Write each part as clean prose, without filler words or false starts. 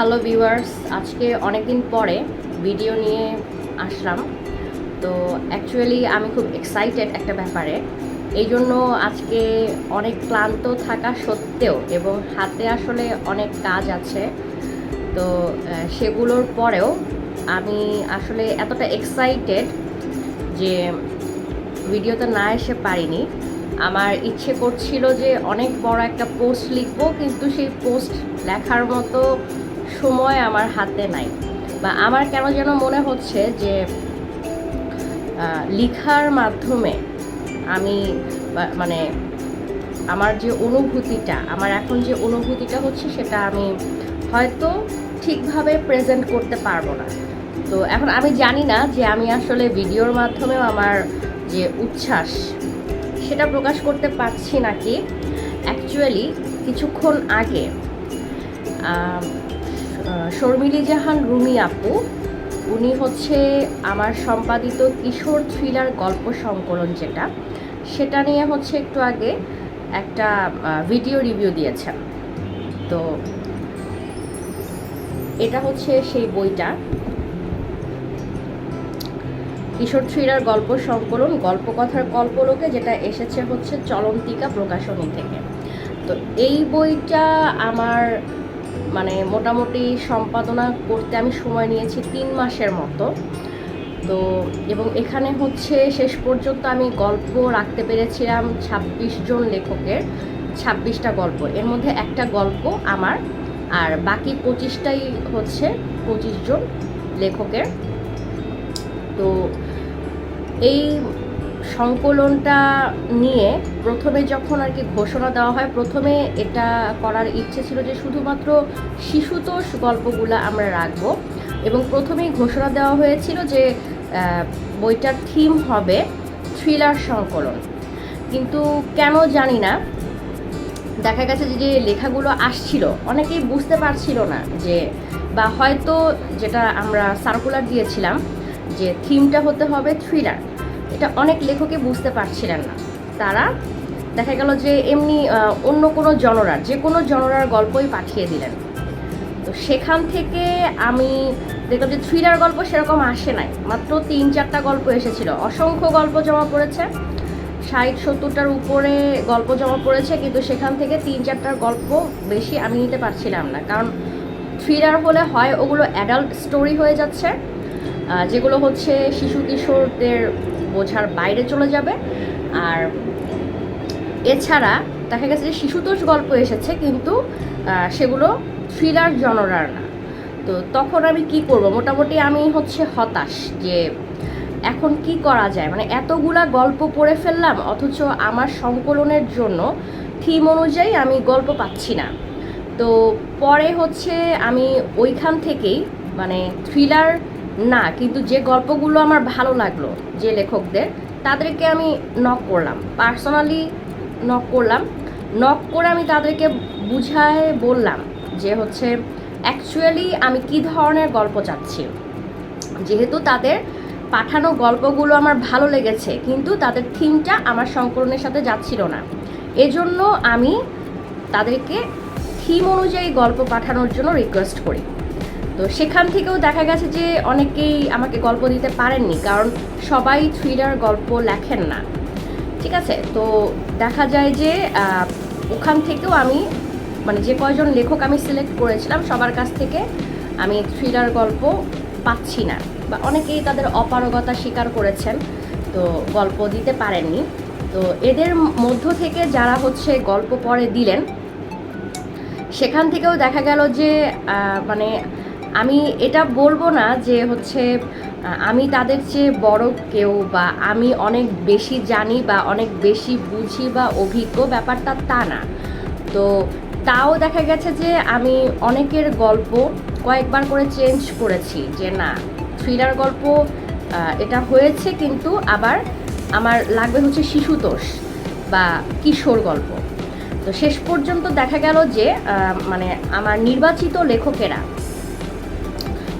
Hello viewers, আজকে অনেক দিন পরে ভিডিও নিয়ে আসলাম। তো অ্যাকচুয়ালি আমি খুব এক্সাইটেড একটা ব্যাপারে। এই জন্য আজকে অনেক ক্লান্ত থাকা সত্ত্বেও এবং হাতে আসলে অনেক কাজ আছে, তো সেগুলোর পরেও আমি আসলে এতটা এক্সাইটেড যে ভিডিওতে না এসে পারিনি। আমার ইচ্ছে করছিল যে অনেক বড় একটা পোস্ট লিখবো, কিন্তু সেই পোস্ট লেখার মতো সময় আমার হাতে নাই, বা আমার কেন যেন মনে হচ্ছে যে লেখার মাধ্যমে আমি মানে আমার যে অনুভূতিটা, আমার এখন যে অনুভূতিটা হচ্ছে সেটা আমি হয়তো ঠিকভাবে প্রেজেন্ট করতে পারবো না। তো এখন আমি জানি না যে আমি আসলে ভিডিওর মাধ্যমেও আমার যে উচ্ছ্বাস সেটা প্রকাশ করতে পারছি নাকি। অ্যাকচুয়ালি কিছুক্ষণ আগে শর্মিলী জাহান রুমি আপু, উনি হচ্ছে আমার সম্পাদিত কিশোর থ্রিলার গল্প সংকলন সেটা নিয়ে হচ্ছে একটু আগে একটা ভিডিও রিভিউ দিয়েছেন। তো এটা হচ্ছে সেই বইটা, কিশোর থ্রিলার গল্প সংকলন গল্পকথার কল্পলোকে, যেটা এসেছে হচ্ছে চলন্তিকা প্রকাশনী থেকে। তো এই বইটা আমার মোটামুটি সম্পাদনা করতে আমি সময় নিয়েছি 3 মাসের মতো। তো এবং এখানে হচ্ছে শেষ পর্যন্ত আমি গল্প রাখতে পেরেছিলাম 26 জন লেখকের, 26টা গল্প। এর মধ্যে একটা গল্প আমার, আর বাকি 25টাই হচ্ছে 25 জন লেখকের। তো এই সংকলনটা নিয়ে প্রথমে যখন আর কি ঘোষণা দেওয়া হয়, প্রথমে এটা করার ইচ্ছে ছিল যে শুধুমাত্র শিশুতোষ গল্পগুলো আমরা রাখবো, এবং প্রথমেই ঘোষণা দেওয়া হয়েছিল যে বইটার থিম হবে থ্রিলার সংকলন। কিন্তু কেন জানি না, দেখা গেছে যে লেখাগুলো আসছিল অনেকেই বুঝতে পারছিল না যে, বা হয়তো যেটা আমরা সার্কুলার দিয়েছিলাম যে থিমটা হতে হবে থ্রিলার, এটা অনেক লেখকই বুঝতে পারছিলেন না। তারা দেখা গেল যে এমনি অন্য কোনো জনরার, যে কোনো জনরার গল্পই পাঠিয়ে দিলেন। তো সেখান থেকে আমি দেখলাম যে থ্রিলার গল্প সেরকম আসে নাই, মাত্র 3-4টা গল্প এসেছিল। অসংখ্য গল্প জমা পড়েছে, 60-70টার উপরে গল্প জমা পড়েছে, কিন্তু সেখান থেকে 3-4টার গল্প বেশি আমি নিতে পারছিলাম না। কারণ থ্রিলার হলে হয় ওগুলো অ্যাডাল্ট স্টোরি হয়ে যাচ্ছে, যেগুলো হচ্ছে শিশু কিশোরদের বোঝার বাইরে চলে যাবে, আর এছাড়া দেখা গেছে যে শিশুতোষ গল্প এসেছে কিন্তু সেগুলো থ্রিলার জনরার না। তো তখন আমি কি করব, মোটামুটি আমি হচ্ছে হতাশ যে এখন কি করা যায়, এতগুলা গল্প পড়ে ফেললাম অথচ আমার সংকলনের জন্য থিম অনুযায়ী আমি গল্প পাচ্ছি না। তো পরে হচ্ছে আমি ওইখান থেকেই থ্রিলার না, কিন্তু যে গল্পগুলো আমার ভালো লাগলো যে লেখকদের, তাদেরকে আমি নক করলাম, পার্সোনালি নক করলাম। নক করে আমি তাদেরকে বুঝায় বললাম যে হচ্ছে অ্যাকচুয়ালি আমি কি ধরনের গল্প চাচ্ছি। যেহেতু তাদের পাঠানো গল্পগুলো আমার ভালো লেগেছে, কিন্তু তাদের থিমটা আমার সংকলনের সাথে যাচ্ছিল না, এজন্য আমি তাদেরকে থিম অনুযায়ী গল্প পাঠানোর জন্য রিকোয়েস্ট করি। তো সেখান থেকেও দেখা গেছে যে অনেকেই আমাকে গল্প দিতে পারেননি, কারণ সবাই থ্রিলার গল্প লেখেন না। ঠিক আছে, তো দেখা যায় যে ওখান থেকেও আমি যে কয়জন লেখক আমি সিলেক্ট করেছিলাম সবার কাছ থেকে আমি থ্রিলার গল্প পাচ্ছি না, বা অনেকেই তাদের অপারগতা স্বীকার করেছেন, তো গল্প দিতে পারেননি। তো এদের মধ্য থেকে যারা হচ্ছে গল্প পড়ে দিলেন, সেখান থেকেও দেখা গেল যে আমি এটা বলবো না যে হচ্ছে আমি তাদের চেয়ে বড় কেউ, বা আমি অনেক বেশি জানি বা অনেক বেশি বুঝি বা অভিজ্ঞ, ব্যাপারটা তা না। তো তাও দেখা গেছে যে আমি অনেকের গল্প কয়েকবার করে চেঞ্জ করেছি, যে না থ্রিলার গল্প এটা হয়েছে, কিন্তু আবার আমার লাগবে হচ্ছে শিশুতোষ বা কিশোর গল্প। তো শেষ পর্যন্ত দেখা গেল যে আমার নির্বাচিত লেখকেরা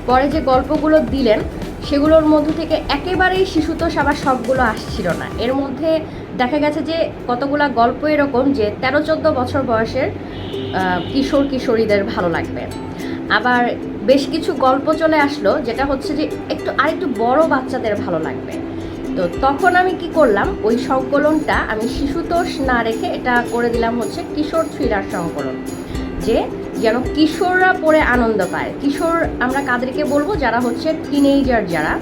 পরে যে গল্পগুলো দিলেন সেগুলোর মধ্য থেকে একেবারেই শিশুতোষ আবার সবগুলো আসছিল না। এর মধ্যে দেখা গেছে যে কতগুলা গল্প এরকম যে 13-14 বছর বয়সের কিশোর কিশোরীদের ভালো লাগবে, আবার বেশ কিছু গল্প চলে আসলো যেটা হচ্ছে যে আরেকটু বড় বাচ্চাদের ভালো লাগবে। তো তখন আমি কি করলাম, ওই সংকলনটা আমি শিশুতোষ না রেখে এটা করে দিলাম হচ্ছে কিশোর থ্রিলার সংকলন, যে যেন কিশোররা পড়ে আনন্দ পায়। কিশোর আমরা কাদেরকে বলবো, যারা হচ্ছে টিনেজার, যারা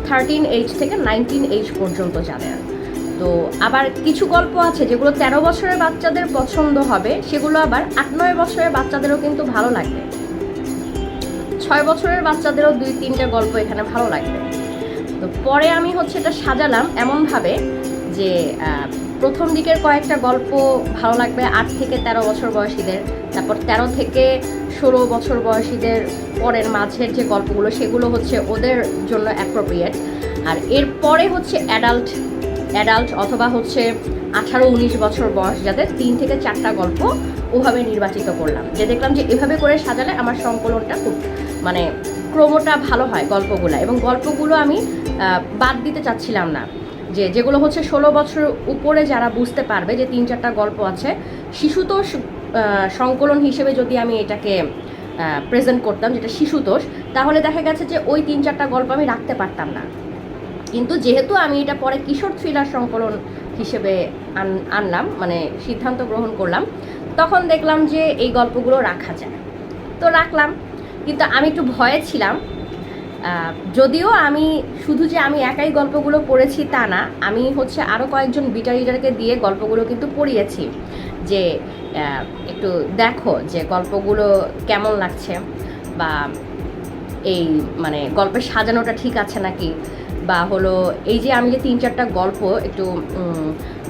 13 এজ থেকে 19 এজ পর্যন্ত যাদের। তো আবার কিছু গল্প আছে যেগুলো 13 বছরের বাচ্চাদের পছন্দ হবে, সেগুলো আবার 8-9 বছরের বাচ্চাদেরও কিন্তু ভালো লাগবে, 6 বছরের বাচ্চাদেরও 2-3টা গল্প এখানে ভালো লাগবে। তো পরে আমি হচ্ছে এটা সাজালাম এমনভাবে যে প্রথম দিকের কয়েকটা গল্প ভালো লাগবে 8 থেকে 13 বছর বয়সীদের, তারপর 13 থেকে 16 বছর বয়সীদের পরের মাঝের যে গল্পগুলো সেগুলো হচ্ছে ওদের জন্য অ্যাপ্রোপ্রিয়েট, আর এরপরে হচ্ছে অ্যাডাল্ট অথবা হচ্ছে 18-19 বছর বয়স যাদের 3 থেকে 4টা গল্প ওভাবে নির্বাচিত করলাম, যে দেখলাম যে এভাবে করে সাজালে আমার সংকলনটা খুব মানে ক্রমটা ভালো হয় গল্পগুলো, এবং গল্পগুলো আমি বাদ দিতে চাচ্ছিলাম না, যেগুলো হচ্ছে 16 বছর উপরে যারা বুঝতে পারবে যে 3-4টা গল্প আছে, শিশুতোষ সংকলন হিসেবে যদি আমি এটাকে প্রেজেন্ট করতাম যেটা শিশুতোষ, তাহলে দেখা গেছে যে ওই 3-4টা গল্প আমি রাখতে পারতাম না। কিন্তু যেহেতু আমি এটা পরে কিশোর থ্রিলার সংকলন হিসেবে আনলাম, মানে সিদ্ধান্ত গ্রহণ করলাম, তখন দেখলাম যে এই গল্পগুলো রাখা যায়, তো রাখলাম। কিন্তু আমি একটু ভয়ে ছিলাম, যদিও আমি শুধু যে আমি একাই গল্পগুলো পড়েছি তা না, আমি হচ্ছে আরও কয়েকজন বিটা রিডারকে দিয়ে গল্পগুলো কিন্তু পড়িয়েছি, যে একটু দেখো যে গল্পগুলো কেমন লাগছে, বা এই মানে গল্পের সাজানোটা ঠিক আছে নাকি, বা হলো এই যে আমি যে 3-4টা গল্প একটু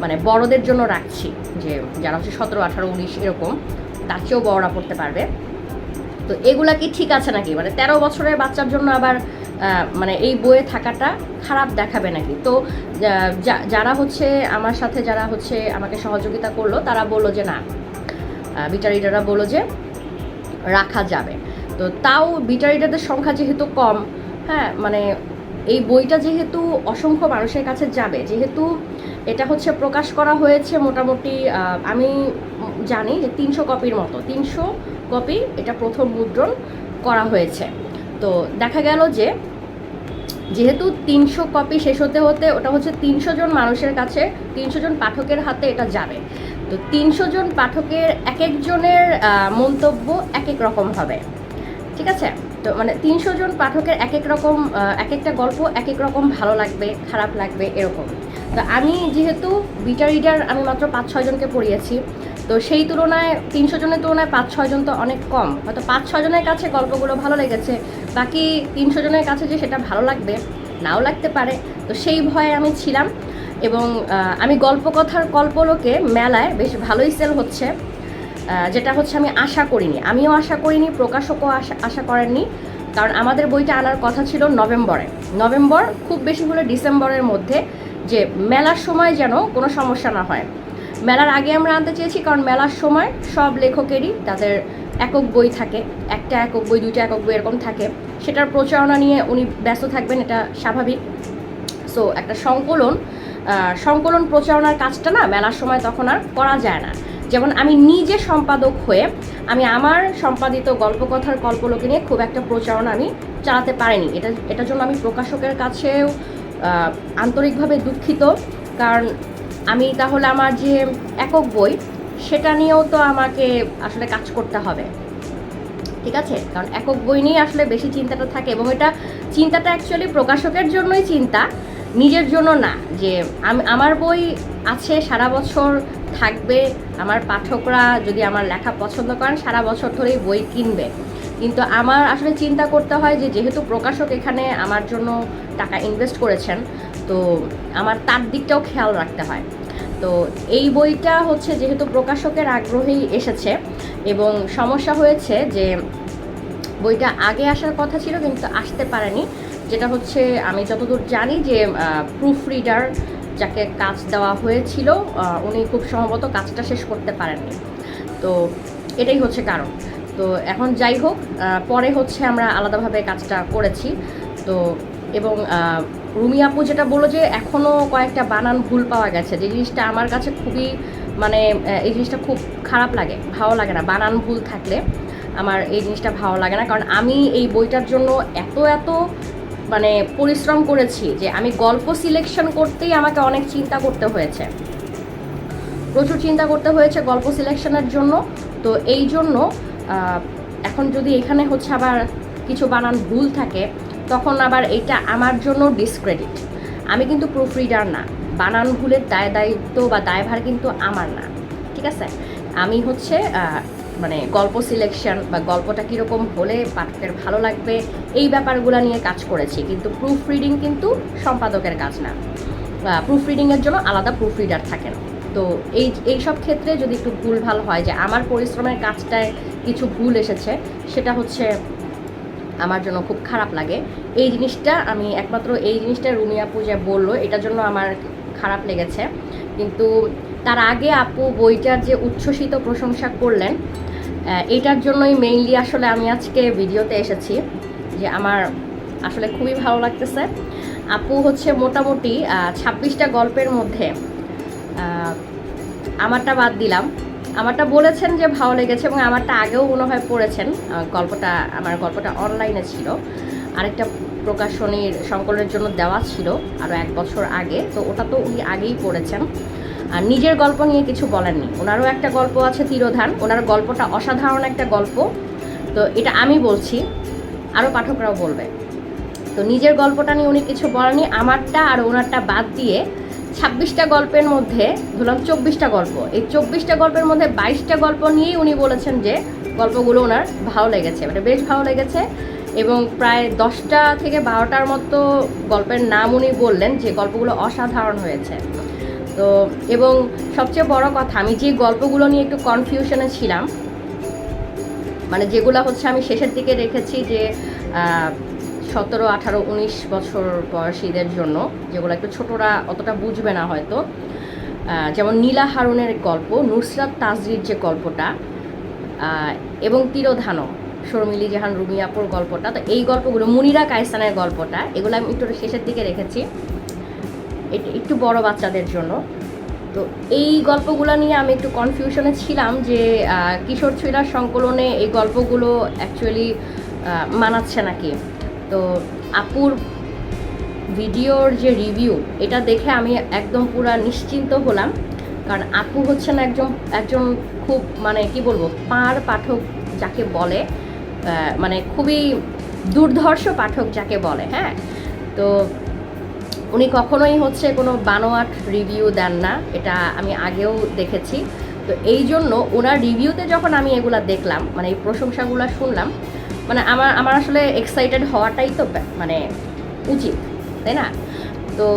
মানে বড়দের জন্য রাখছি, যে যারা হচ্ছে 17, 18, 19 এরকম, তার চেয়েও বড়রা পড়তে পারবে, তো এগুলা কি ঠিক আছে নাকি, মানে 13 বছরের বাচ্চার জন্য আবার মানে এই বইয়ে থাকাটা খারাপ দেখাবে নাকি। তো যারা হচ্ছে আমার সাথে যারা হচ্ছে আমাকে সহযোগিতা করলো তারা বললো যে না, বিটা রিডাররা বললো যে রাখা যাবে। তো তাও বিটা রিডারদের সংখ্যা যেহেতু কম, হ্যাঁ মানে এই বইটা যেহেতু অসংখ্য মানুষের কাছে যাবে, যেহেতু এটা হচ্ছে প্রকাশ করা হয়েছে মোটামুটি আমি জানি যে 300 কপির মতো, 300 কপি এটা প্রথম মুদ্রণ করা হয়েছে। তো দেখা গেল যে যেহেতু 300 কপি শেষ হতে হতে ওটা হচ্ছে 300 জন মানুষের কাছে, 300 জন পাঠকের হাতে এটা যাবে। তো 300 জন পাঠকের এক একজনের মন্তব্য এক এক রকম হবে, ঠিক আছে। তো মানে 300 জন পাঠকের এক এক রকম, এক একটা গল্প এক এক রকম ভালো লাগবে, খারাপ লাগবে এরকম। তো আমি যেহেতু বিটা রিডার আমি মাত্র 5-6 জনকে পড়িয়েছি, তো সেই তুলনায় 300 জনের তুলনায় 5-6 জন তো অনেক কম, হয়তো 5-6 জনের কাছে গল্পগুলো ভালো লেগেছে, বাকি 300 জনের কাছে যে সেটা ভালো লাগবে নাও লাগতে পারে। তো সেই ভয়ে আমি ছিলাম, এবং আমি গল্পকথার কল্পলোকে মেলায় বেশ ভালোই সেল হচ্ছে, যেটা হচ্ছে আমি আশা করিনি, আমিও আশা করিনি, প্রকাশকও আশা করেননি, কারণ আমাদের বইটা আনার কথা ছিল নভেম্বর খুব বেশি হলে ডিসেম্বরের মধ্যে, যে মেলার সময় যেন কোনো সমস্যা না হয়। মেলার আগে আমরা আনতে চেয়েছি, কারণ মেলার সময় সব লেখকেরই তাদের একক বই থাকে, একটা একক বই, 2টা একক বই এরকম থাকে, সেটার প্রচারণা নিয়ে উনি ব্যস্ত থাকবেন, এটা স্বাভাবিক। সো একটা সংকলন প্রচারণার কাজটা না মেলার সময় তখন আর করা যায় না। যেমন আমি নিজে সম্পাদক হয়ে আমি আমার সম্পাদিত গল্পকথার কল্পলোকে নিয়ে খুব একটা প্রচারণা আমি চালাতে পারিনি, এটার জন্য আমি প্রকাশকের কাছেও আন্তরিকভাবে দুঃখিত, কারণ আমি তাহলে আমার যে একক বই সেটা নিয়েও তো আমাকে আসলে কাজ করতে হবে, ঠিক আছে। কারণ একক বই নিয়ে আসলে বেশি চিন্তাটা থাকে, এবং এটা চিন্তাটা অ্যাকচুয়ালি প্রকাশকের জন্যই চিন্তা, নিজের জন্য না, যে আমার বই আছে সারা বছর থাকবে, আমার পাঠকরা যদি আমার লেখা পছন্দ করেন সারা বছর ধরেই বই কিনবে। কিন্তু আমার আসলে চিন্তা করতে হয় যে যেহেতু প্রকাশক এখানে আমার জন্য টাকা ইনভেস্ট করেছেন, তো আমার তার দিকটাও খেয়াল রাখতে হয়। তো এই বইটা হচ্ছে যেহেতু প্রকাশকের আগ্রহেই এসেছে, এবং সমস্যা হয়েছে যে বইটা আগে আসার কথা ছিল কিন্তু আসতে পারেনি, যেটা হচ্ছে আমি যতদূর জানি যে প্রুফ রিডার যাকে কাজ দেওয়া হয়েছিল উনি খুব সম্ভবত কাজটা শেষ করতে পারেননি, তো এটাই হচ্ছে কারণ। তো এখন যাই হোক, পরে হচ্ছে আমরা আলাদাভাবে কাজটা করেছি। তো এবং রুমি আপু যেটা বললো যে এখনও কয়েকটা বানান ভুল পাওয়া গেছে, যে জিনিসটা আমার কাছে খুবই মানে এই জিনিসটা খুব খারাপ লাগে, ভালো লাগে না বানান ভুল থাকলে। আমার এই জিনিসটা ভালো লাগে না, কারণ আমি এই বইটার জন্য এত এত মানে পরিশ্রম করেছি যে আমি গল্প সিলেকশন করতেই আমাকে অনেক চিন্তা করতে হয়েছে, প্রচুর চিন্তা করতে হয়েছে গল্প সিলেকশনের জন্য। তো এই জন্য এখন যদি এখানে হচ্ছে আবার কিছু বানান ভুল থাকে, তখন আবার এটা আমার জন্য ডিসক্রেডিট। আমি কিন্তু প্রুফ রিডার না, বানান ভুলের দায়িত্ব বা দায়ভার কিন্তু আমার না, ঠিক আছে? আমি হচ্ছে মানে গল্প সিলেকশন বা গল্পটা কীরকম হলে পাঠকের ভালো লাগবে এই ব্যাপারগুলো নিয়ে কাজ করেছি, কিন্তু প্রুফ রিডিং কিন্তু সম্পাদকের কাজ না। প্রুফ রিডিংয়ের জন্য আলাদা প্রুফ রিডার থাকেন। তো এই সব ক্ষেত্রে যদি একটু ভুল ভাল হয়, যে আমার পরিশ্রমের কাজটায় কিছু ভুল এসেছে, সেটা হচ্ছে আমার জন্য খুব খারাপ লাগে। এই জিনিসটা আমি একমাত্র এই জিনিসটা রুমি আপু যে বললো, এটার জন্য আমার খারাপ লেগেছে। কিন্তু তার আগে আপু বইটার যে উচ্ছ্বসিত প্রশংসা করলেন, এইটার জন্যই মেইনলি আসলে আমি আজকে ভিডিওতে এসেছি, যে আমার আসলে খুবই ভালো লাগতেছে। আপু হচ্ছে মোটামুটি 26টা গল্পের মধ্যে আমারটা বাদ দিলাম, আমারটা বলেছেন যে ভালো লেগেছে, এবং আমারটা আগেও মনে হয় পড়েছেন। আমার গল্পটা অনলাইনে ছিল, আরেকটা প্রকাশনীর সংকলনের জন্য দেওয়া ছিল আরও 1 বছর আগে, তো ওটা তো উনি আগেই পড়েছেন। আর নিজের গল্প নিয়ে কিছু বলেননি। ওনারও একটা গল্প আছে তিরোধান, ওনার গল্পটা অসাধারণ একটা গল্প। তো এটা আমি বলছি, আরও পাঠকরাও বলবে। তো নিজের গল্পটা নিয়ে উনি কিছু বলেননি। আমারটা আর ওনারটা বাদ দিয়ে 26টা গল্পের মধ্যে ধরলাম 24টা গল্প, এই 24টা গল্পের মধ্যে 22টা গল্প নিয়েই উনি বলেছেন যে গল্পগুলো ওনার ভালো লেগেছে, মানে বেশ ভালো লেগেছে। এবং প্রায় 10টা থেকে 12টার মতো গল্পের নাম উনি বললেন যে গল্পগুলো অসাধারণ হয়েছে। তো এবং সবচেয়ে বড় কথা, আমি যে গল্পগুলো নিয়ে একটু কনফিউশনে ছিলাম, মানে যেগুলো হচ্ছে আমি শেষের দিকে রেখেছি, যে 17, 18, 19 বছর বয়সীদের জন্য, যেগুলো একটু ছোটরা অতটা বুঝবে না হয়তো, যেমন নীলা হারুনের গল্প, নুসরাত তাজরির যে গল্পটা, এবং তিরোধানও শর্মিলি জাহান রুমি আপুর গল্পটা। তো এই গল্পগুলো, মুনিরা কায়সানের গল্পটা, এগুলো আমি একটু শেষের দিকে রেখেছি, একটু বড় বাচ্চাদের জন্য। তো এই গল্পগুলো নিয়ে আমি একটু কনফিউশনে ছিলাম যে কিশোর থ্রিলার সংকলনে এই গল্পগুলো অ্যাকচুয়ালি মানাচ্ছে নাকি। তো আপুর ভিডিওর যে রিভিউ, এটা দেখে আমি একদম পুরা নিশ্চিন্ত হলাম, কারণ আপু হচ্ছেন একজন খুব মানে কি বলবো, পাঠক যাকে বলে, মানে খুবই দুর্ধর্ষ পাঠক যাকে বলে। হ্যাঁ, তো উনি কখনোই হচ্ছে কোনো বানোয়াট রিভিউ দেন না, এটা আমি আগেও দেখেছি। তো এই জন্য ওনার রিভিউতে যখন আমি এগুলা দেখলাম, মানে এই প্রশংসাগুলো শুনলাম, মানে আমার আসলে এক্সাইটেড হওয়াটাই তো মানে উচিত, তাই না? তো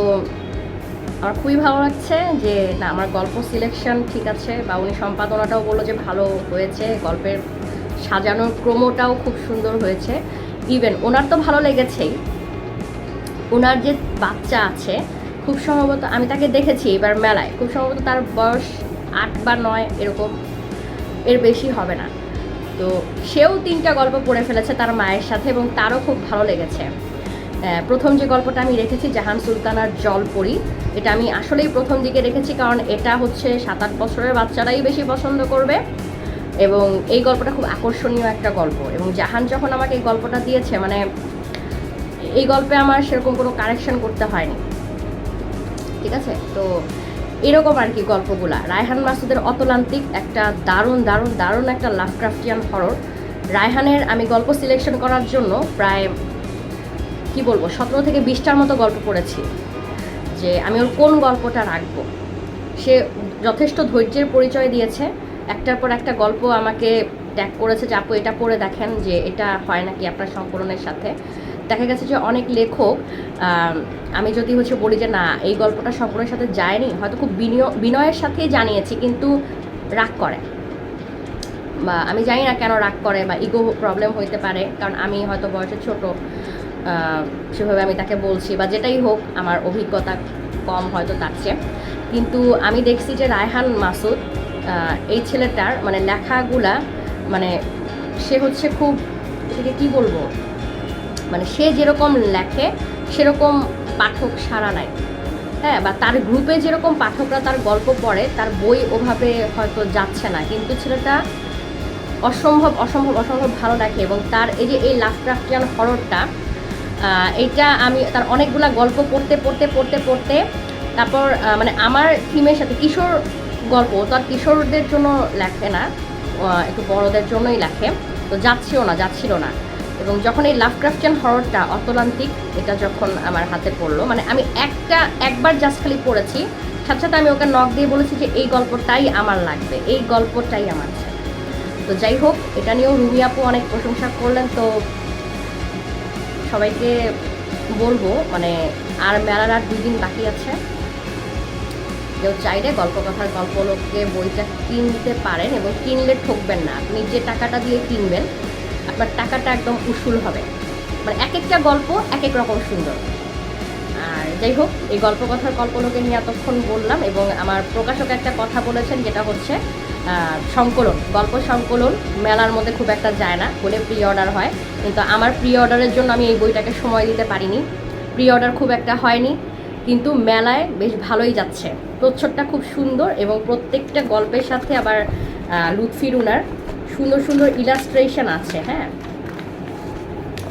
আমার খুবই ভালো লাগছে যে না, আমার গল্প সিলেকশন ঠিক আছে, বা উনি সম্পাদনাটাও বললো যে ভালো হয়েছে, গল্পের সাজানোর ক্রমটাও খুব সুন্দর হয়েছে। ইভেন ওনার তো ভালো লেগেছেই, ওনার যে বাচ্চা আছে, খুব সম্ভবত আমি তাকে দেখেছি এবার মেলায়, খুব সম্ভবত তার বয়স 8 বা 9 এরকম, এর বেশি হবে না। তো সেও 3টা গল্প পড়ে ফেলেছে তার মায়ের সাথে, এবং তারও খুব ভালো লেগেছে। প্রথম যে গল্পটা আমি রেখেছি, জাহান সুলতানার জলপরি, এটা আমি আসলেই প্রথম দিকে রেখেছি, কারণ এটা হচ্ছে 7-8 বছরের বাচ্চারাই বেশি পছন্দ করবে, এবং এই গল্পটা খুব আকর্ষণীয় একটা গল্প। এবং জাহান যখন আমাকে এই গল্পটা দিয়েছে, মানে এই গল্পে আমার সেরকম কোনো কারেকশন করতে হয়নি, ঠিক আছে? তো এরকম আর কি গল্পগুলা। রায়হান মাসুদের অতলান্তিক একটা দারুণ একটা লাভক্রাফটিয়ান হরর। রায়হানের আমি গল্প সিলেকশন করার জন্য প্রায় কি বলবো 17 থেকে 20টার মতো গল্প পড়েছি, যে আমি ওর কোন গল্পটা রাখবো। সে যথেষ্ট ধৈর্যের পরিচয় দিয়েছে, একটার পর একটা গল্প আমাকে ট্যাগ করেছে যে আপু এটা পড়ে দেখেন, যে এটা হয় নাকি আপনার সংকলনের সাথে। দেখা গেছে যে অনেক লেখক, আমি যদি হচ্ছে বলি যে না এই গল্পটা সংকলনের সাথে যায়নি, হয়তো খুব বিনয়ের সাথেই জানিয়েছি, কিন্তু রাগ করে, বা আমি জানি না কেন রাগ করে, বা ইগো প্রবলেম হইতে পারে, কারণ আমি হয়তো বয়সে ছোট, সেভাবে আমি তাকে বলছি, বা যেটাই হোক আমার অভিজ্ঞতা কম হয়তো তার চেয়ে। কিন্তু আমি দেখছি যে রায়হান মাসুদ, এই ছেলেটার মানে লেখাগুলা, মানে সে হচ্ছে খুব, এটাকে কী বলবো, মানে সে যেরকম লেখে সেরকম পাঠক সারা নাই। হ্যাঁ, বা তার গ্রুপে যেরকম পাঠকরা তার গল্প পড়ে, তার বই ওভাবে হয়তো যাচ্ছে না, কিন্তু ছেলেটা অসম্ভব অসম্ভব অসম্ভব ভালো লাগে। এবং তার এই যে এই লাভক্রাফটিয়ান হররটা, এইটা আমি তার অনেকগুলা গল্প পড়তে পড়তে পড়তে পড়তে তারপর মানে আমার থিমের সাথে কিশোর গল্প, তো আর কিশোরদের জন্য লেখে না, একটু বড়দের জন্যই লেখে, তো যাচ্ছিল না। এবং যখন এই লাভক্রাফটিয়ান হররটা অতলান্তিক, এটা যখন আমার হাতে পড়লো, মানে আমি একবার জাস্ট খালি পড়েছি, সাথে সাথে আমি ওকে নক দিয়ে বলেছি যে এই গল্পটাই আমার লাগবে, এই গল্পটাই আমার চাই। তো যাই হোক, এটা নিয়েও রুমি আপু অনেক প্রশংসা করলেন। তো সবাইকে বলবো, মানে আর মেলার আর 2 দিন বাকি আছে, কেউ চাইলে গল্পকথার গল্পলোকে বইটা কিনতে পারেন, এবং কিনলে ঠকবেন না। আপনি যে টাকাটা দিয়ে কিনবেন, আপনার টাকাটা একদম উসুল হবে। মানে এক একটা গল্প এক এক রকম সুন্দর। আর যাই হোক, এই গল্পকথার গল্পলোকে নিয়ে এতক্ষণ বললাম, এবং আমার প্রকাশক একটা কথা বলেছেন, যেটা হচ্ছে সংকলন, গল্প সংকলন মেলার মধ্যে খুব একটা যায় না বলে প্রি অর্ডার হয়। কিন্তু আমার প্রি অর্ডারের জন্য আমি এই বইটাকে সময় দিতে পারিনি, প্রি অর্ডার খুব একটা হয়নি, কিন্তু মেলায় বেশ ভালোই যাচ্ছে। প্রচ্ছদটা খুব সুন্দর, এবং প্রত্যেকটা গল্পের সাথে আবার লুৎফি রুনার সুন্দর সুন্দর ইলাস্ট্রেশন আছে। হ্যাঁ,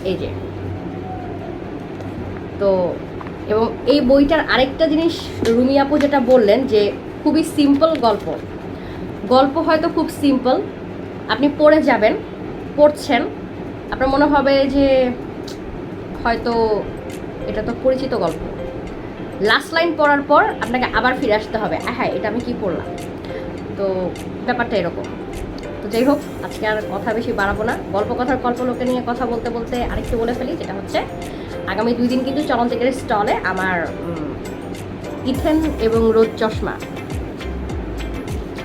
এই যে, তো এবং এই বইটার আরেকটা জিনিস রুমি আপু যেটা বললেন, যে খুবই সিম্পল গল্প হয়তো খুব সিম্পল, আপনি পড়ে যাবেন, পড়ছেন, আপনার মনে হবে যে হয়তো এটা তো পরিচিত গল্প, লাস্ট লাইন পড়ার পর আপনাকে আবার ফিরে আসতে হবে, হ্যাঁ এটা আমি কি পড়লাম। তো ব্যাপারটা এরকম। তো যাই হোক, আজকে আর কথা বেশি বাড়াবো না। গল্পকথার গল্পলোকে নিয়ে কথা বলতে বলতে আরেকটু বলে ফেলি, যেটা হচ্ছে আগামী 2 দিন কিন্তু চলন্তিকের স্টলে আমার ইথেন এবং রোদ চশমা,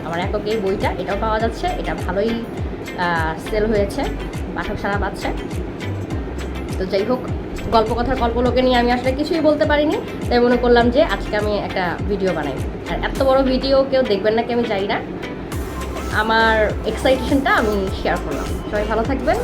আমার একক এই বইটা, এটাও পাওয়া যাচ্ছে। এটা ভালোই সেল হয়েছে, পাঠক সারা পাচ্ছে। তো যাই হোক, গল্পকথার গল্পলোকে নিয়ে আমি আসলে কিছুই বলতে পারিনি, তাই মনে করলাম যে আজকে আমি একটা ভিডিও বানাই। আর এত বড় ভিডিও কেউ দেখবেন নাকি আমি জানি না, আমার এক্সাইটেশনটা আমি শেয়ার করলাম। সবাই ভালো থাকবেন।